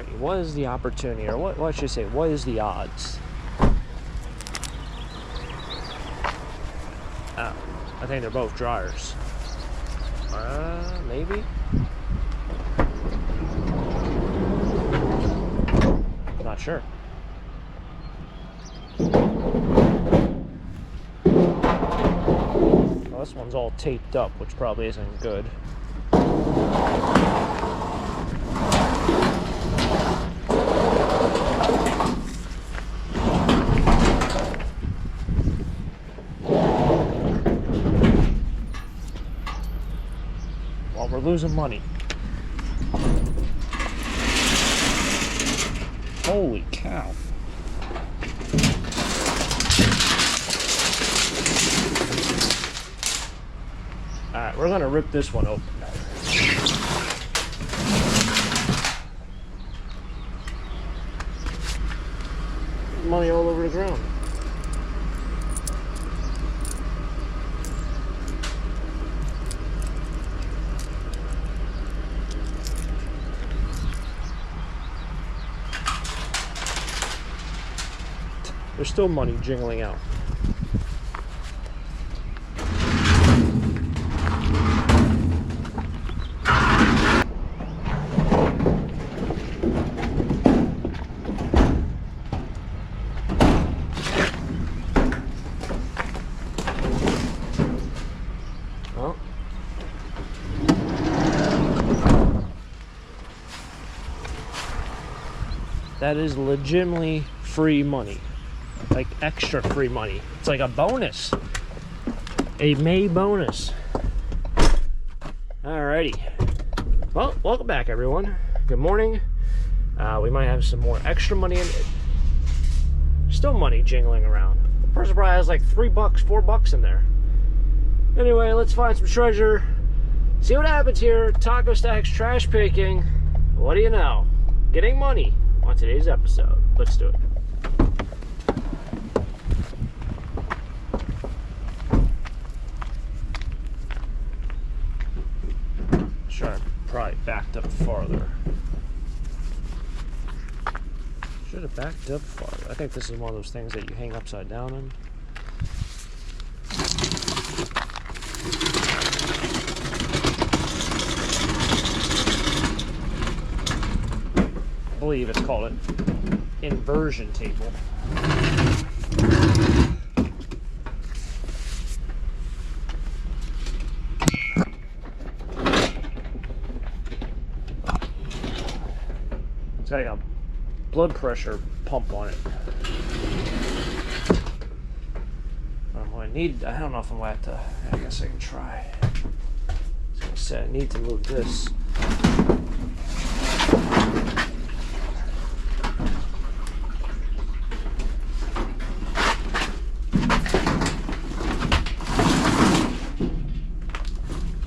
Alrighty, what is the opportunity, or what should I say, what is the odds? Oh, I think they're both dryers. Maybe? Not sure. Well, this one's all taped up, which probably isn't good. Well, we're losing money. Holy cow. Alright, we're gonna rip this one open. Money all over the ground. There's still money jingling out. Well, that is legitimately free money. Like extra free money. It's like a bonus. A May bonus. Alrighty. Well, welcome back everyone. Good morning. We might have some more extra money in it. Still money jingling around. The person probably has like $3, $4 in there. Anyway, let's find some treasure. See what happens here. Taco Stacks trash picking. What do you know? Getting money on today's episode. Let's do it. Sure, I probably backed up farther. Should have backed up farther. I think this is one of those things that you hang upside down in. I believe it's called an inversion table. It's got a blood pressure pump on it. I don't know if I'm going to have to, I guess I can try. I was going to say, I need to move this.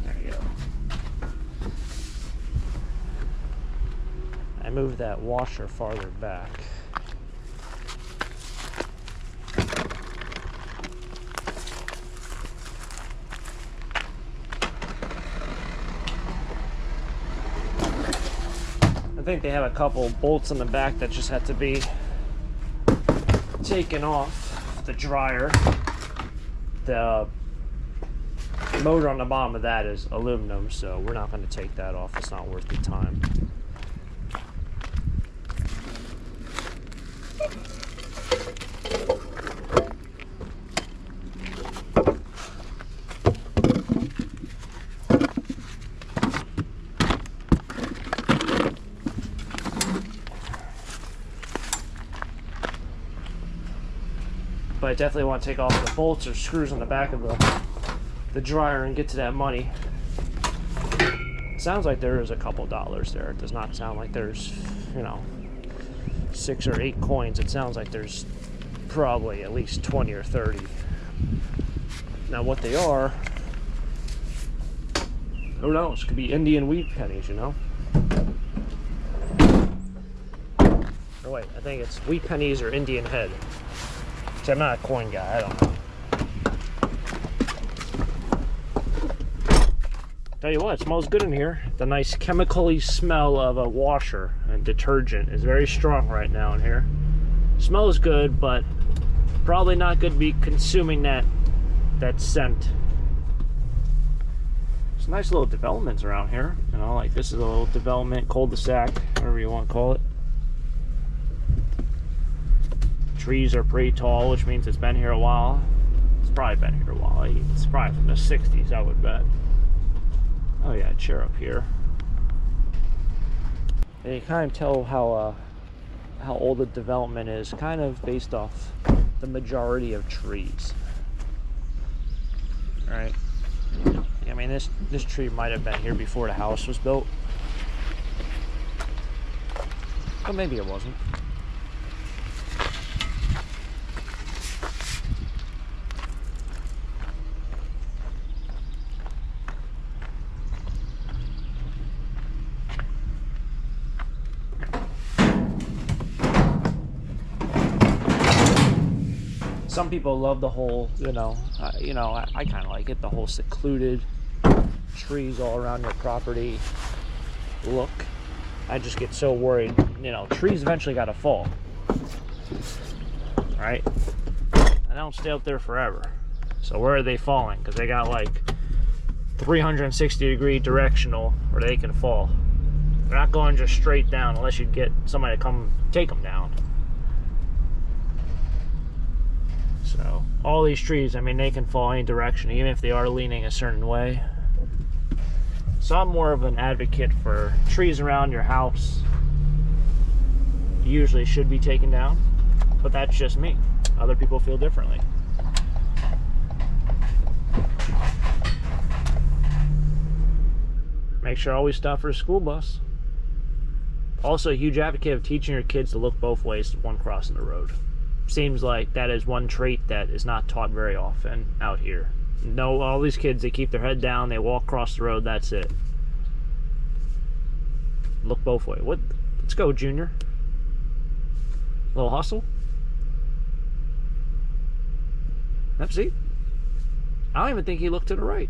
There you go. I moved that washer farther back. I think they have a couple bolts in the back that just had to be taken off the dryer. The motor on the bottom of that is aluminum, so we're not going to take that off. It's not worth the time. But I definitely want to take off the bolts or screws on the back of the dryer and get to that money. It sounds like there is a couple dollars there. It does not sound like there's, you know, 6 or 8 coins. It sounds like there's probably at least 20 or 30. Now what they are, who knows? Could be Indian wheat pennies, you know? Or wait, I think it's wheat pennies or Indian head. I'm not a coin guy, I don't know. Tell you what, it smells good in here. The nice chemically smell of a washer and detergent is very strong right now in here. Smells good, but probably not good to be consuming that scent. There's nice little developments around here. You know, like this is a little development, cul-de-sac, whatever you want to call it. Trees are pretty tall, which means it's been here a while. It's probably been here a while. It's probably from the 60s, I would bet. Oh yeah, chair up here. And you kind of tell how old the development is, kind of based off the majority of trees. Right? I mean, this tree might have been here before the house was built. But maybe it wasn't. Some people love the whole, I kind of like it, the whole secluded trees all around your property look. I just get so worried, trees eventually got to fall, right? I don't stay up there forever. So where are they falling? Because they got like 360-degree directional where they can fall. They're not going just straight down unless you get somebody to come take them down. So all these trees, I mean, they can fall any direction, even if they are leaning a certain way. So I'm more of an advocate for trees around your house. Usually should be taken down, but that's just me. Other people feel differently. Make sure always stop for a school bus. Also a huge advocate of teaching your kids to look both ways when crossing the road. Seems like that is one trait that is not taught very often out here. No, all these kids, they keep their head down, they walk across the road, that's it. Look both ways. What? Let's go, Junior. Little hustle. Have a seat. I don't even think he looked to the right.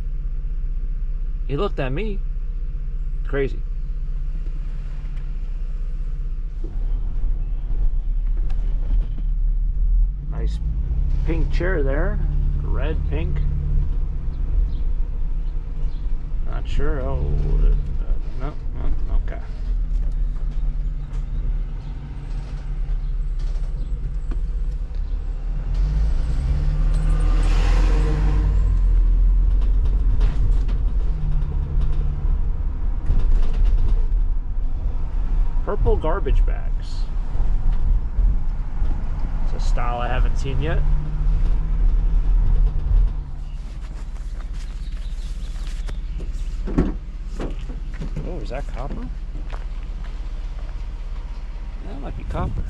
He looked at me. Crazy. Nice pink chair there. Red, pink. Not sure. Oh, no, okay. Purple garbage bags. It's a style I haven't seen yet. Oh, is that copper? That might be copper.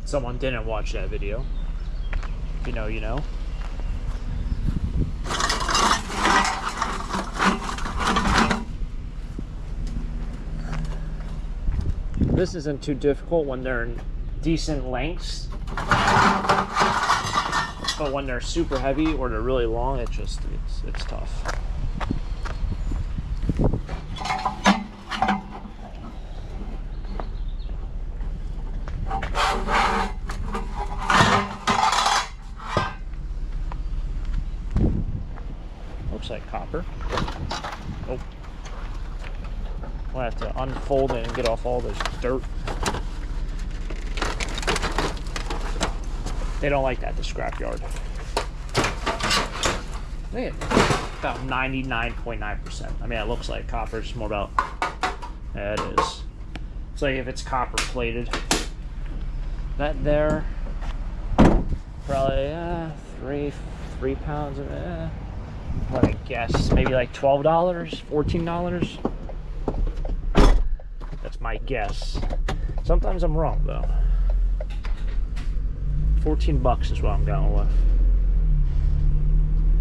Someone didn't watch that video. If you know, you know. This isn't too difficult when they're in decent lengths, but when they're super heavy or they're really long, it's tough. Looks like copper. Oh. We'll have to unfold it and get off all this dirt. They don't like that, the scrapyard. Look at about 99.9%. I mean, it looks like copper. It's more about, yeah, it is. It's like if it's copper plated. That there, probably 3 pounds of it. Let me guess, maybe like $12, $14. That's my guess. Sometimes I'm wrong though. 14 bucks is what I'm going with.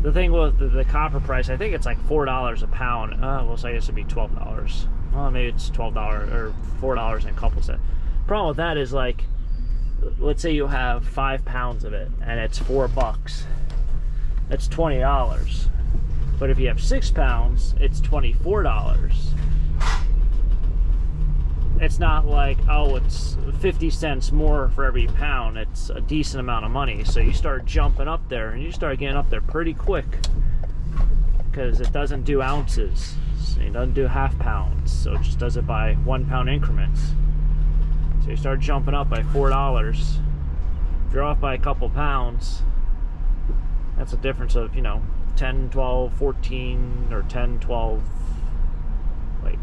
The thing with the copper price, I think it's like $4 a pound. Well, so I guess it'd be $12. Well, maybe it's $12 or $4 and a couple cents. Problem with that is, like, let's say you have 5 pounds of it and it's $4. That's $20. But if you have 6 pounds, it's $24. It's not like, oh, it's 50 cents more for every pound. It's a decent amount of money. So you start jumping up there, and you start getting up there pretty quick, because it doesn't do ounces. It doesn't do half pounds. So it just does it by 1 pound increments. So you start jumping up by $4. If you're off by a couple pounds, that's a difference of, you know, 10, 12, 14, or 10, 12, like,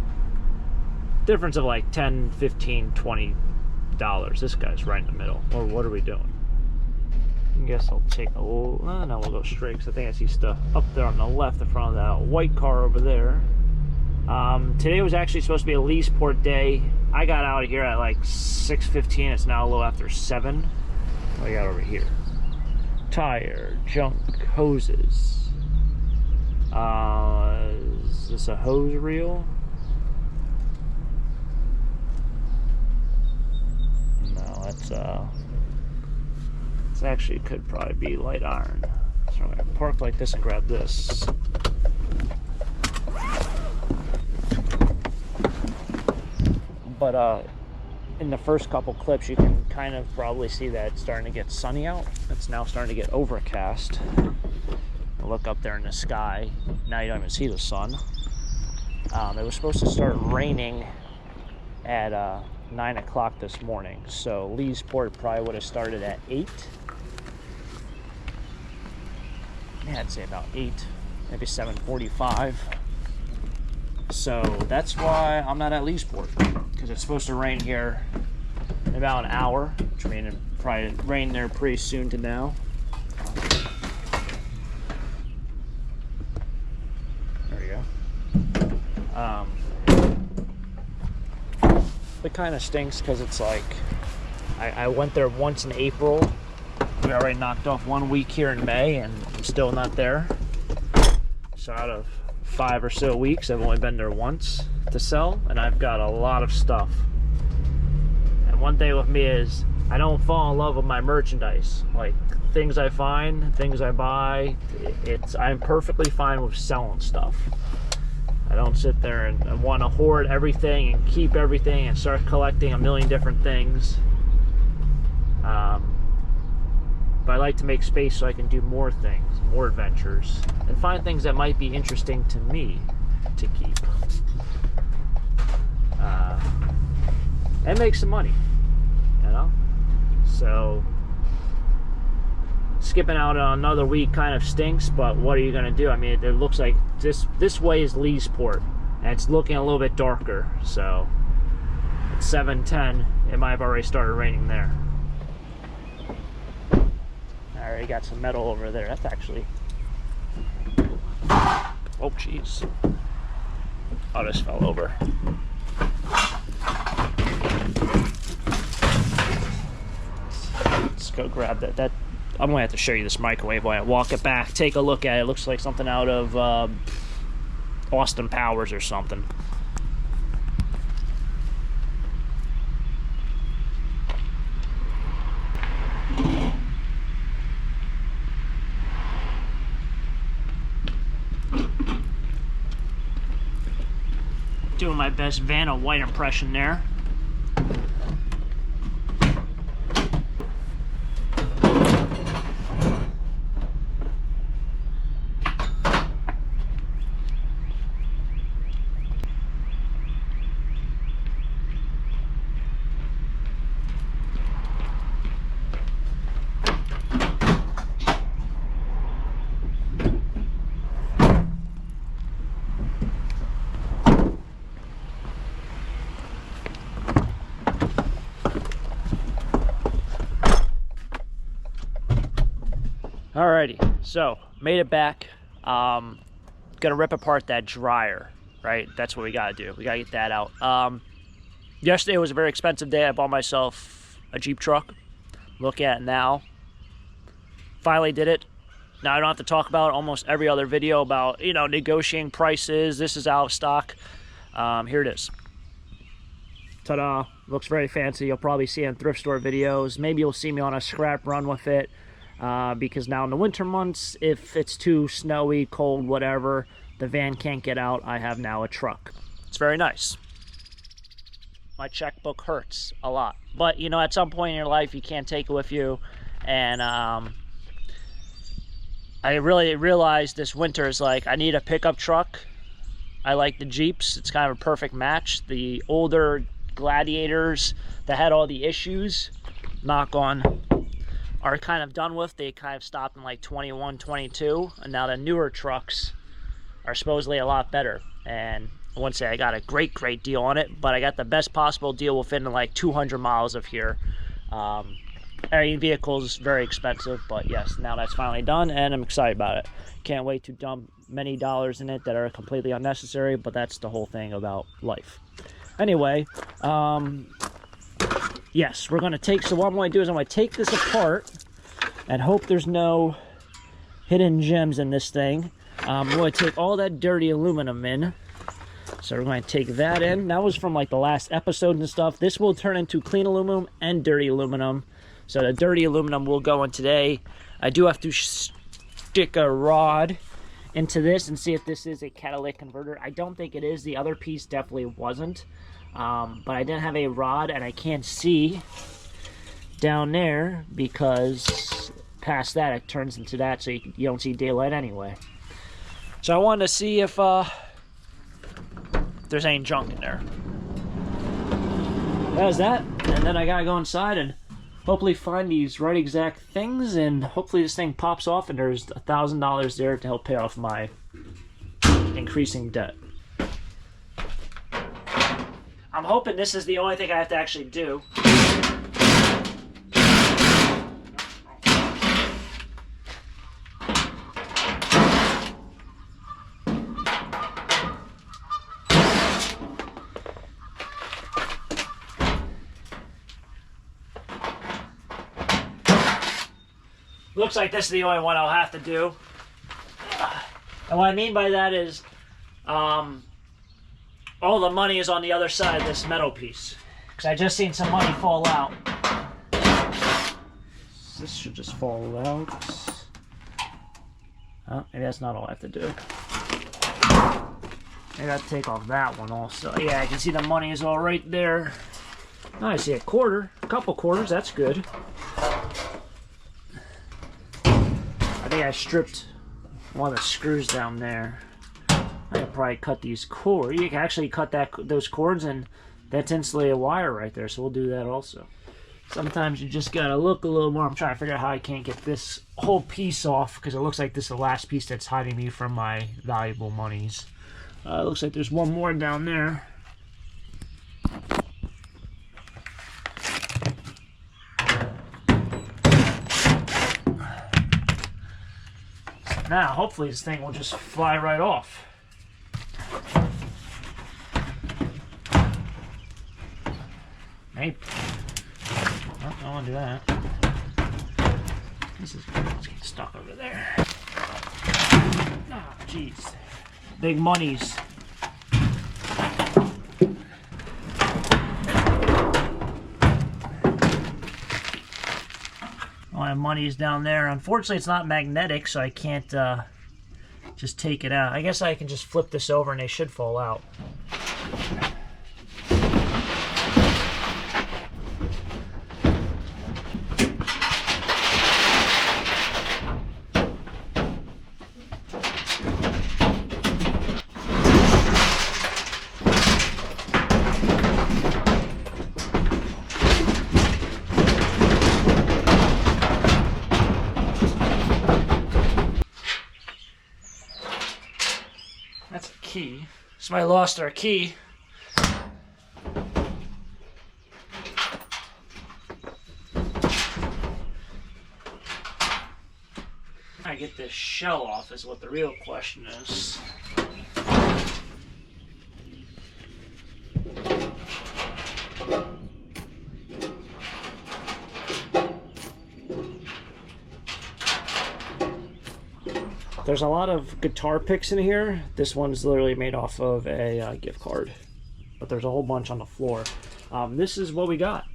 difference of like 10, 15, $20. This guy's right in the middle. Or what are we doing? I guess I'll take a little, no, we'll go straight, because I think I see stuff up there on the left in front of that white car over there. Today was actually supposed to be a Leesport day. I got out of here at like 6:15. It's now a little after 7. What do I got over here? Tire, junk, hoses. Is this a hose reel? No, that's it's actually could probably be light iron. So I'm gonna park like this and grab this. But in the first couple clips, you can kind of probably see that it's starting to get sunny out. It's now starting to get overcast. Look up there in the sky. Now you don't even see the sun. It was supposed to start raining at 9 o'clock this morning. So Leesport probably would have started at 8. Yeah, I'd say about 8, maybe 7:45. So that's why I'm not at Leesport, because it's supposed to rain here in about an hour, which means it'll probably rain there pretty soon to now. It kind of stinks, because it's like I went there once in April. We already knocked off 1 week here in May, and I'm still not there. So out of 5 or so weeks, I've only been there once to sell, and I've got a lot of stuff. And one thing with me is I don't fall in love with my merchandise. Like, things I find, things I buy, I'm perfectly fine with selling stuff. I don't sit there and want to hoard everything and keep everything and start collecting a million different things. But I like to make space so I can do more things, more adventures, and find things that might be interesting to me to keep. And make some money, you know? So skipping out on another week kind of stinks, but what are you going to do? I mean, it looks like this way is Leesport, and it's looking a little bit darker. So at 7:10, it might have already started raining there. I already got some metal over there. That's actually, oh jeez, I just fell over. Let's go grab that. I'm gonna have to show you this microwave while I walk it back. Take a look at it. It looks like something out of Austin Powers or something. Doing my best Vanna White impression there. Alrighty, so made it back. Gonna rip apart that dryer, right? That's what we gotta do. We gotta get that out. Yesterday was a very expensive day. I bought myself a Jeep truck. Look at it now. Finally did it. Now I don't have to talk about almost every other video about, you know, negotiating prices. This is out of stock. Here it is. Ta-da. Looks very fancy. You'll probably see it in thrift store videos. Maybe you'll see me on a scrap run with it. Because now in the winter months, if it's too snowy, cold, whatever, the van can't get out, I have now a truck. It's very nice. My checkbook hurts a lot. But, you know, at some point in your life, you can't take it with you. And I really realized this winter is like, I need a pickup truck. I like the Jeeps. It's kind of a perfect match. The older Gladiators that had all the issues, knock on, are kind of done with. They kind of stopped in like 21, 22. And now the newer trucks are supposedly a lot better. And I wouldn't say I got a great deal on it, but I got the best possible deal within like 200 miles of here. Any vehicle is very expensive, but yes, now that's finally done, and I'm excited about it. Can't wait to dump many dollars in it that are completely unnecessary, but that's the whole thing about life. Anyway, yes, we're going to take, so what I'm going to do is I'm going to take this apart and hope there's no hidden gems in this thing. I'm going to take all that dirty aluminum in. So we're going to take that in. That was from like the last episode and stuff. This will turn into clean aluminum and dirty aluminum. So the dirty aluminum will go in today. I do have to stick a rod into this and see if this is a catalytic converter. I don't think it is. The other piece definitely wasn't. But I didn't have a rod, and I can't see down there because past that it turns into that, so you don't see daylight anyway. So I wanted to see if there's any junk in there. That was that, and then I gotta go inside and hopefully find these right exact things, and hopefully this thing pops off and there's $1,000 there to help pay off my increasing debt. I'm hoping this is the only thing I have to actually do. Looks like this is the only one I'll have to do. And what I mean by that is, all the money is on the other side of this metal piece. Because I just seen some money fall out. This should just fall out. Oh, maybe that's not all I have to do. I gotta take off that one also. Yeah, I can see the money is all right there. Oh, I see a quarter. A couple quarters, that's good. I think I stripped one of the screws down there. I could probably cut these cords. You can actually cut those cords, and that's insulated wire right there, so we'll do that also. Sometimes you just gotta look a little more. I'm trying to figure out how I can't get this whole piece off, because it looks like this is the last piece that's hiding me from my valuable monies. Looks like there's one more down there. Now, hopefully this thing will just fly right off. Maybe. Oh, I don't want to do that. This is let's get stuck over there. Ah, jeez. Big monies. All my money is down there. Unfortunately, it's not magnetic, so I can't just take it out. I guess I can just flip this over and they should fall out. That's a key. Somebody lost our key. I get this shell off is what the real question is. There's a lot of guitar picks in here. This one's literally made off of a gift card. But there's a whole bunch on the floor. This is what we got.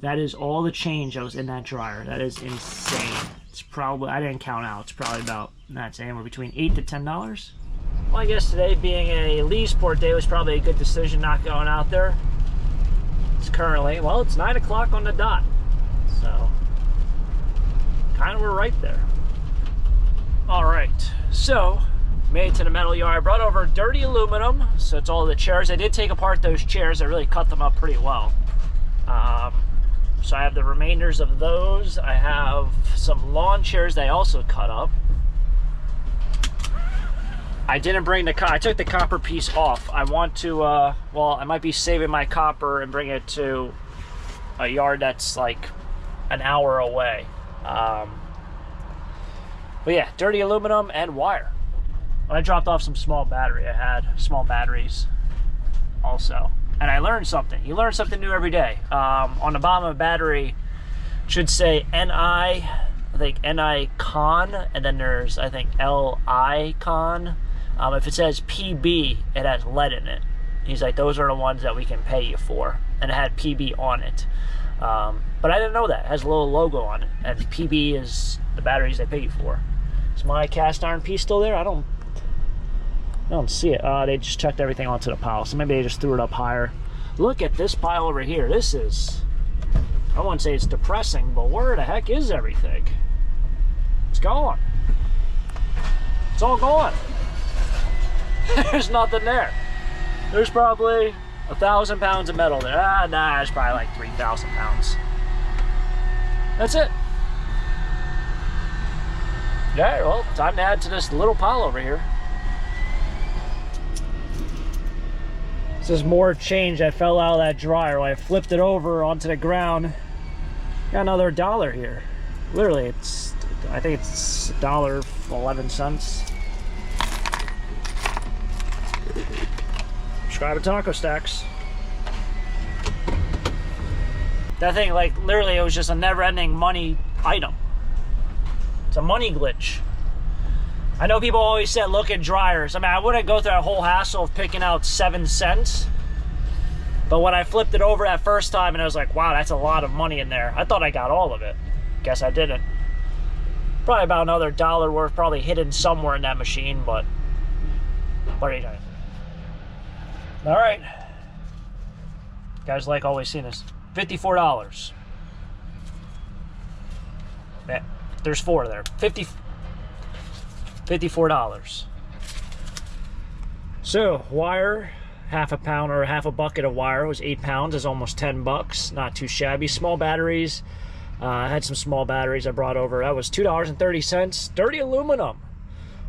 That is all the change that was in that dryer. That is insane. It's probably, I didn't count out, it's probably about, that's anywhere between $8 to $10. Well, I guess today being a Leesport day was probably a good decision not going out there. It's currently, well, it's 9 o'clock on the dot. So, kind of we're right there. All right, so, made it to the metal yard. I brought over dirty aluminum, so it's all the chairs. I did take apart those chairs. I really cut them up pretty well. So I have the remainders of those. I have some lawn chairs that I also cut up. I didn't bring the I took the copper piece off. I want to, well, I might be saving my copper and bring it to a yard that's like an hour away. But yeah, dirty aluminum and wire. I dropped off some small battery. I had small batteries also. And I learned something. You learn something new every day. On the bottom of a battery, it should say NI, I think NI con, and then there's, I think, LI con. If it says PB, it has lead in it. He's like, those are the ones that we can pay you for. And it had PB on it. But I didn't know that. It has a little logo on it. And PB is the batteries they pay you for. Is my cast iron piece still there? I don't see it. They just chucked everything onto the pile, so maybe they just threw it up higher. Look at this pile over here. This is, I wouldn't say it's depressing, but where the heck is everything? It's gone. It's all gone. There's nothing there. There's probably 1,000 pounds of metal there. Nah, it's probably like 3,000 pounds. That's it. Yeah, well, time to add to this little pile over here. This is more change that fell out of that dryer. When I flipped it over onto the ground, got another $1 here. Literally, it's, I think it's $1.11. Subscribe to Taco Stacks. That thing, like, literally, it was just a never-ending money item. It's a money glitch. I know people always said, look at dryers. I mean, I wouldn't go through that whole hassle of picking out 7 cents. But when I flipped it over that first time and I was like, wow, that's a lot of money in there. I thought I got all of it. Guess I didn't. Probably about another $1 worth probably hidden somewhere in that machine, but what are you doing? All right. Guys like always seeing this. $54. Yeah, there's 4 there. $54. So wire, half a pound or half a bucket of wire was 8 pounds, is almost 10 bucks. Not too shabby. Small batteries. I had some small batteries I brought over. That was $2.30. Dirty aluminum.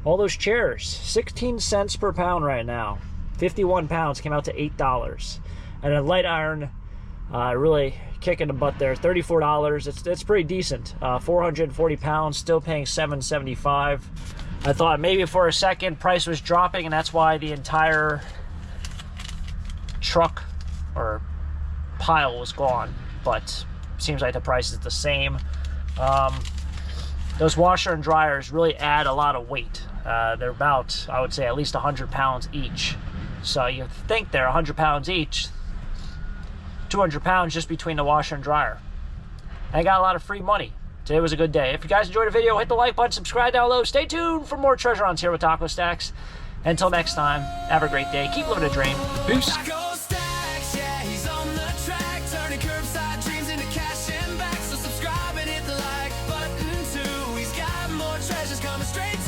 All those chairs, 16 cents per pound right now. 51 pounds came out to $8. And a light iron, really kicking the butt there. $34. It's pretty decent. 440 pounds, still paying $7.75. I thought maybe for a second price was dropping, and that's why the entire truck or pile was gone. But seems like the price is the same. Those washer and dryers really add a lot of weight. They're about, I would say, at least 100 pounds each. So you think they're 100 pounds each. 200 pounds just between the washer and dryer. I got a lot of free money. Today was a good day. If you guys enjoyed the video, hit the like button, subscribe down below. Stay tuned for more treasure hunts here with Taco Stacks. Until next time, have a great day. Keep living a dream. Peace. Taco Stacks, yeah, he's on the track, turning curbside dreams into cash and back. So subscribe and hit the like button too. He's got more treasures coming straight to